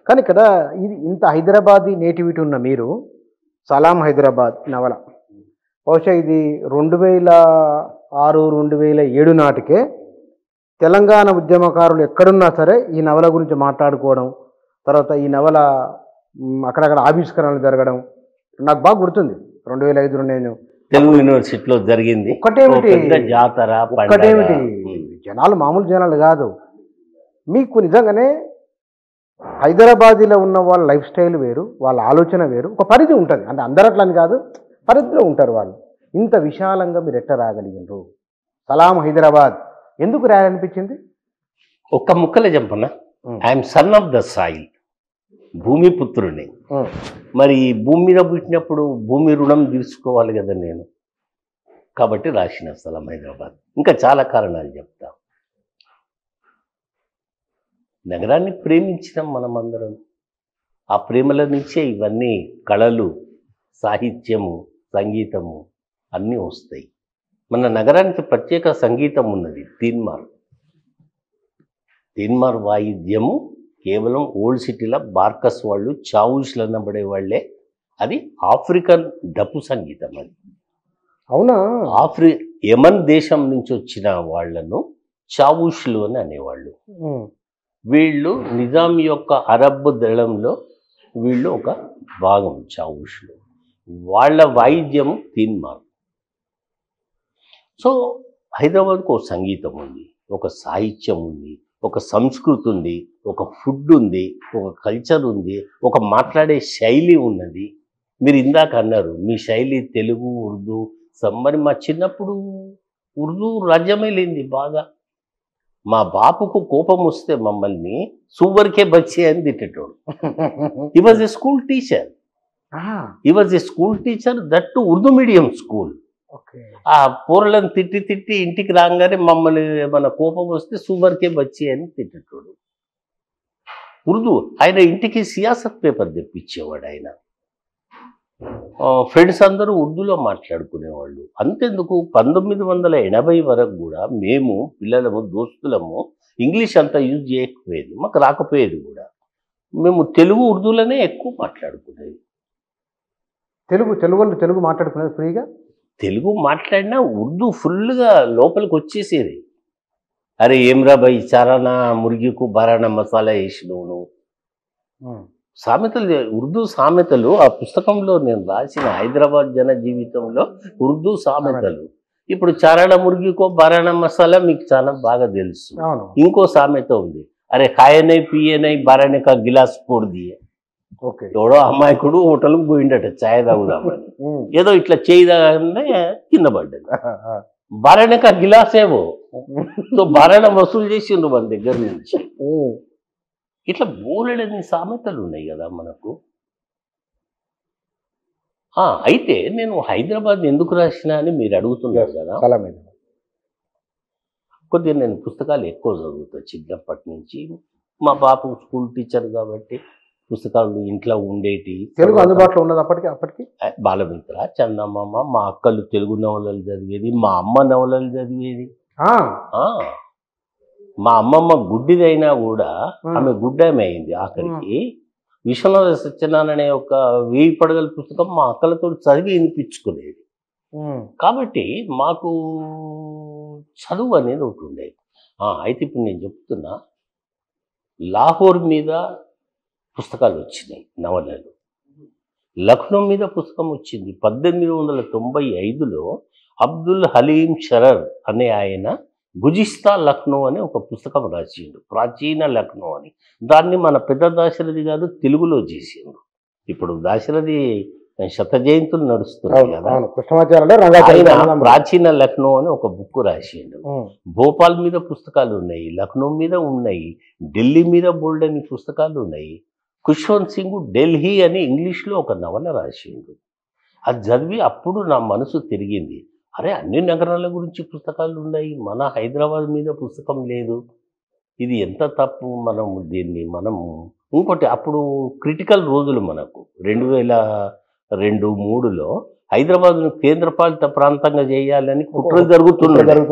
కానీ ఇక్కడ ఇది ఇంత హైదరాబాదీ నేటివిటీ ఉన్న మీరు సలాం హైదరాబాద్ నవల బహుశా ఇది 2006 2007 నాటికే తెలంగాణ ఉద్యమకారులు ఎక్కడున్నా సరే ఈ నవల గురించి మాట్లాడుకోవడం, తర్వాత ఈ నవల అక్కడక్కడ ఆవిష్కరణలు జరగడం నాకు బాగా గుర్తుంది. 2005లో నేను తెలుగు యూనివర్సిటీలో జరిగింది. ఒక్కటేమిటి జాతర, ఒక్కటేమిటి జనాలు మామూలు జనాలు కాదు. మీకు నిజంగానే హైదరాబాదీలో ఉన్న వాళ్ళ లైఫ్ స్టైల్ వేరు, వాళ్ళ ఆలోచన వేరు, ఒక పరిధి ఉంటుంది. అంటే అందరూ అట్లని కాదు, పరిధిలో ఉంటారు వాళ్ళు. ఇంత విశాలంగా మీరు ఎట్లా రాగలిగినారు? సలాం హైదరాబాద్ ఎందుకు రాయాలనిపించింది? ఒక్క ముక్కలే చెప్పనా, I'm son of the soil, భూమి పుత్రుడిని. మరి భూమి మీద పుట్టినప్పుడు భూమి రుణం తీర్చుకోవాలి కదా నేను, కాబట్టి రాసిన సలాం హైదరాబాద్. ఇంకా చాలా కారణాలు చెప్తా. నగరాన్ని ప్రేమించినాం మనం అందరం. ఆ ప్రేమల నుంచే ఇవన్నీ కళలు, సాహిత్యము, సంగీతము అన్నీ వస్తాయి. మన నగరానికి ప్రత్యేక సంగీతం ఉన్నది. తీన్మార్ వాయిద్యము కేవలం ఓల్డ్ సిటీలో బార్కస్ వాళ్ళు, చావుష్లు అనబడే వాళ్ళే. అది ఆఫ్రికన్ డప్పు సంగీతం. అది అవునా? యమన్ దేశం నుంచి వచ్చిన వాళ్లను చావుష్లు అని అనేవాళ్ళు. వీళ్ళు నిజాం యొక్క అరబ్ దళంలో వీళ్ళు ఒక భాగం. చావుష్లు వాళ్ళ వాయిద్యం తీన్మార్. సో హైదరాబాద్కు ఒక సంగీతం ఉంది, ఒక సాహిత్యం ఉంది, ఒక సంస్కృతి ఉంది, ఒక ఫుడ్ ఉంది, ఒక కల్చర్ ఉంది, ఒక మాట్లాడే శైలి ఉన్నది. మీరు ఇందాక అన్నారు మీ శైలి తెలుగు, ఉర్దూ. మరి మా చిన్నప్పుడు ఉర్దూ రాజ్యమే లేనిది బాగా. మా బాపుకు కోపం వస్తే మమ్మల్ని సూవర్కే బచ్చే అని తిట్టేటోడు. He was a school teacher. That too Urdu medium school. ఆ పూరలను తిట్టి తిట్టి ఇంటికి రాగానే మమ్మల్ని మన కోపం వస్తే సూవర్కే బచ్చే అని తిట్టేటోడు. ఉర్దూ. ఆయన ఇంటికి సియాసత్ పేపర్ తెప్పించేవాడు. ఆయన ఫ్రెండ్స్ అందరూ ఉర్దూలో మాట్లాడుకునేవాళ్ళు. అంతెందుకు 1980 వరకు కూడా మేము పిల్లలము, దోస్తులము ఇంగ్లీష్ అంతా యూజ్ చేయకపోయేది, మాకు రాకపోయేది కూడా. మేము తెలుగు, ఉర్దూలోనే ఎక్కువ మాట్లాడుకునేది. తెలుగు మాట్లాడుకునేది ఫ్రీగా. తెలుగు మాట్లాడినా ఉర్దూ ఫుల్గా లోపలికి వచ్చేసేది. అరే ఏమ్రా భయ్ చారానా మురిగికు బారానా మసాలా వేసినవును. సామెతలు, ఉర్దూ సామెతలు ఆ పుస్తకంలో నేను రాసిన హైదరాబాద్ జన జీవితంలో ఉర్దూ సామెతలు. ఇప్పుడు చారానా మురిగికో బారానా మసాలా మీకు చాలా బాగా తెలుసు. ఇంకో సామెత ఉంది, అరే ఖాయనై పియనై బారానే కా గిలాస్ పోడిదియే. ఎవడో అమ్మాయికుడు హోటల్కి పోయిండట ఛాయ్ తాగుదామని, ఏదో ఇట్లా చేయదానే కింద పడ్డది. బారానే కా గిలాస్ ఏవో. సో బారానా వసూలు చేసిండ్రు మన దగ్గర నుంచి. ఇట్లా బోలెడని సామెతలు ఉన్నాయి కదా మనకు. అయితే నేను హైదరాబాద్ ఎందుకు రాసిన అని మీరు అడుగుతున్నారు కదా. కొద్దిగా నేను పుస్తకాలు ఎక్కువ చదువుతా చిన్నప్పటి నుంచి. మా బాపు స్కూల్ టీచర్ కాబట్టి పుస్తకాలు ఇంట్లో ఉండేటి. తెలుగు అందుబాటులో ఉన్నది అప్పటికి. బాలమిత్ర, చందమామ, మా అక్కలు తెలుగు నవలలు చదివేది, మా అమ్మ నవలలు చదివేది. మా అమ్మమ్మ గుడ్డిదైనా కూడా ఆమె గుడ్డామె అయింది ఆఖరికి. విశ్వనాథ సత్యనారాయణ అనే ఒక 1000 పడగల పుస్తకం మా అక్కలతో చదివి వినిపించుకునేది. కాబట్టి మాకు చదువు అనేది ఒకటి ఉండేది. అయితే ఇప్పుడు నేను చెప్తున్నా, లాహోర్ మీద పుస్తకాలు వచ్చినాయి, నవలలు. లక్నో మీద పుస్తకం వచ్చింది 1895లో. అబ్దుల్ హలీం షరర్ అనే ఆయన గుజిస్తా లక్నో అని ఒక పుస్తకం రాసిండు, ప్రాచీన లక్నో అని. దాన్ని మన పెద్ద దాశరథి గారు తెలుగులో చేసిండు. ఇప్పుడు దాశరథి శత జయంతులు నడుస్తున్నాయి కదా. ప్రాచీన లక్నో అని ఒక బుక్ రాసిండు. భోపాల్ మీద పుస్తకాలు ఉన్నాయి, లక్నో మీద ఉన్నాయి, ఢిల్లీ మీద బోల్డని పుస్తకాలు ఉన్నాయి. ఖుష్వంత్ సింగ్ ఢిల్లీ అని ఇంగ్లీష్లో ఒక నవల రాసిండు. అది చదివి అప్పుడు నా మనసు తిరిగింది. అరే అన్ని నగరాల గురించి పుస్తకాలు ఉన్నాయి, మన హైదరాబాద్ మీద పుస్తకం లేదు, ఇది ఎంత తప్పు. మనము ఇంకోటి అప్పుడు క్రిటికల్ రోజులు మనకు 2002-03లో హైదరాబాద్ను కేంద్రపాలిత ప్రాంతంగా చేయాలని కుట్రలు జరుగుతున్నాయి.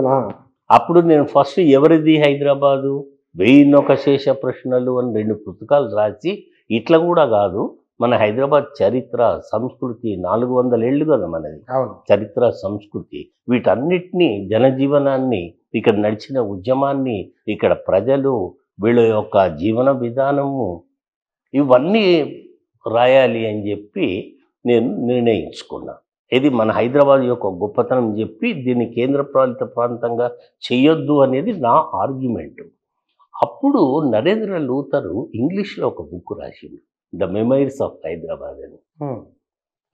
అప్పుడు నేను ఫస్ట్ ఎవరిది హైదరాబాదు, 1001 శేష ప్రశ్నలు అని 2 పుస్తకాలు రాసి ఇట్లా కూడా కాదు, మన హైదరాబాద్ చరిత్ర సంస్కృతి 400 ఏళ్ళు కదా మనది, అవును. చరిత్ర సంస్కృతి వీటన్నిటినీ, జనజీవనాన్ని, ఇక్కడ నడిచిన ఉద్యమాన్ని, ఇక్కడ ప్రజలు వీళ్ళ యొక్క జీవన విధానము ఇవన్నీ రాయాలి అని చెప్పి నేను నిర్ణయించుకున్నా. ఇది మన హైదరాబాద్ యొక్క గొప్పతనం చెప్పి దీన్ని కేంద్రపాలిత ప్రాంతంగా చేయొద్దు అనేది నా ఆర్గ్యుమెంట్. అప్పుడు నరేంద్ర లూథరు ఇంగ్లీష్లో ఒక బుక్ రాసిండు, ద మెమరీస్ ఆఫ్ హైదరాబాద్ అని.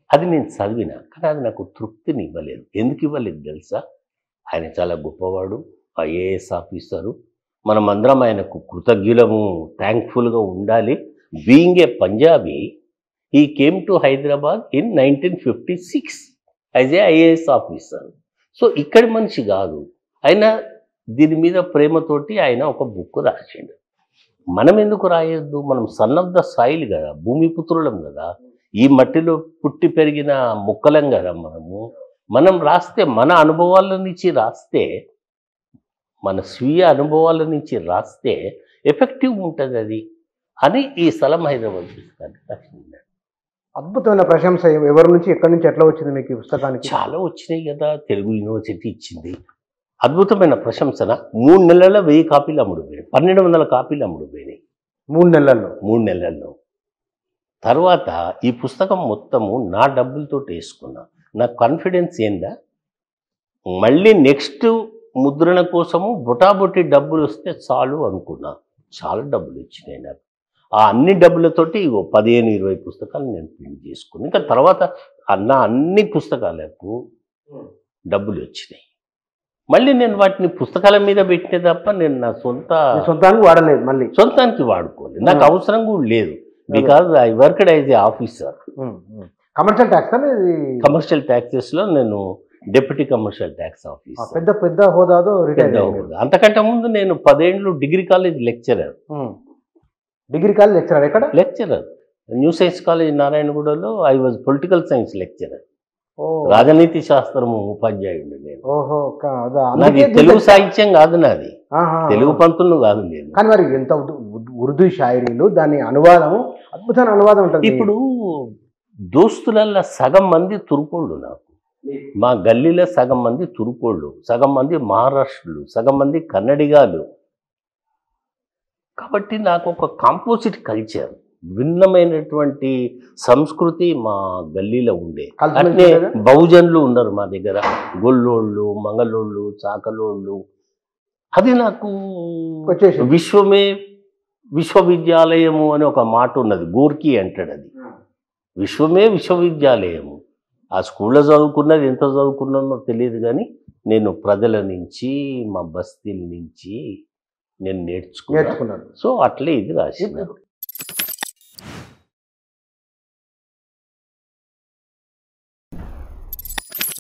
అది నేను చదివిన, కానీ అది నాకు తృప్తిని ఇవ్వలేదు. ఎందుకు ఇవ్వలేదు తెలుసా? ఆయన చాలా గొప్పవాడు, ఐఏఎస్ ఆఫీసరు, మనమందరం ఆయనకు కృతజ్ఞులము, థ్యాంక్ఫుల్గా ఉండాలి. Being a Punjabi, he came to Hyderabad in 1956 as a IAS officer. So ఇక్కడి మనిషి కాదు ఆయన, దీని మీద ప్రేమతోటి ఆయన ఒక బుక్ రాసిండు. మనం ఎందుకు రాయొద్దు? మనం సన్ ఆఫ్ ద సాయిల్ కదా, భూమిపుత్రులం కదా, ఈ మట్టిలో పుట్టి పెరిగిన మొక్కలం కదా మనం రాస్తే, మన అనుభవాల నుంచి రాస్తే, మన స్వీయ అనుభవాల నుంచి రాస్తే ఎఫెక్టివ్ ఉంటుంది అది అని ఈ స్థలం హైదరాబాద్ పుస్తకానికి రాసింది. అద్భుతమైన ప్రశంస ఎవరి నుంచి, ఎక్కడి నుంచి, ఎట్లా వచ్చింది మీకు ఈ పుస్తకానికి? చాలా వచ్చినాయి కదా, తెలుగు యూనివర్సిటీ ఇచ్చింది. అద్భుతమైన ప్రశంసన. 3 నెలల్లో 1000 కాపీలు అమ్ముడుపోయినాయి, 1200 కాపీలు అమ్ముడుపోయినాయి 3 నెలల్లో. 3 నెలల్లో. తర్వాత ఈ పుస్తకం మొత్తము నా డబ్బులతో వేసుకున్నా. నాకు కాన్ఫిడెన్స్ ఏందా, మళ్ళీ నెక్స్ట్ ముద్రణ కోసము బొటాబొట్టి డబ్బులు వస్తే చాలు అనుకున్నా. చాలా డబ్బులు వచ్చినాయి నాకు. ఆ అన్ని డబ్బులతోటి 15-20 పుస్తకాలు నేను ప్రింట్ చేసుకుని, ఇంకా తర్వాత నా అన్ని పుస్తకాలకు డబ్బులు వచ్చినాయి. మళ్ళీ నేను వాటిని పుస్తకాల మీద పెట్టిన తప్ప నేను నా సొంతానికి వాడలేదు, మళ్ళీ సొంతానికి వాడుకోలేదు. నాకు అవసరం కూడా లేదు. Because I worked as a officer. Commercial tax అనేది, కమర్షియల్ ట్యాక్సెస్లో నేను డిప్యూటీ కమర్షియల్ ట్యాక్స్ ఆఫీసర్, పెద్ద హోదాతో రిటైర్. అంతకంటే ముందు నేను 10 ఏళ్ళు degree college lecturer. Degree college lecturer ఎక్కడ? లెక్చరర్ న్యూ సైన్స్ కాలేజ్ నారాయణగూడలో. I was political science lecturer, రాజనీతి శాస్త్రము ఉపాధ్యాయుడు నేను. నాది తెలుగు సాహిత్యం కాదు, నాది తెలుగు పంతులు కాదు నేను. కానీ మరి ఎంత ఉర్దూ షాయరీలు, దాని అనువాదము, అద్భుతమైన అనువాదం ఉంటుంది. ఇప్పుడు దోస్తులల్లో సగం మంది తురుకోళ్ళు, నాకు మా గల్లీలో సగం మంది తురుకోళ్ళు, సగం మంది మహారాష్ట్రులు, సగం మంది కన్నడిగాలు. కాబట్టి నాకు ఒక కాంపోజిట్ కల్చర్, భిన్నమైనటువంటి సంస్కృతి మా గల్లీలో ఉండే. అట్నే బహుజనులు ఉన్నారు మా దగ్గర, గొల్లోళ్ళు, మంగళోళ్ళు, చాకలోళ్ళు. అది నాకు విశ్వమే విశ్వవిద్యాలయము అని ఒక మాట ఉన్నది, గోర్కీ అంటాడు. అది విశ్వమే విశ్వవిద్యాలయము. ఆ స్కూల్లో చదువుకున్నది, ఎంత చదువుకున్నానో తెలియదు, కానీ నేను ప్రజల నుంచి, మా బస్తీల నుంచి నేను నేర్చుకున్నాను. సో అట్లే ఇది రాసి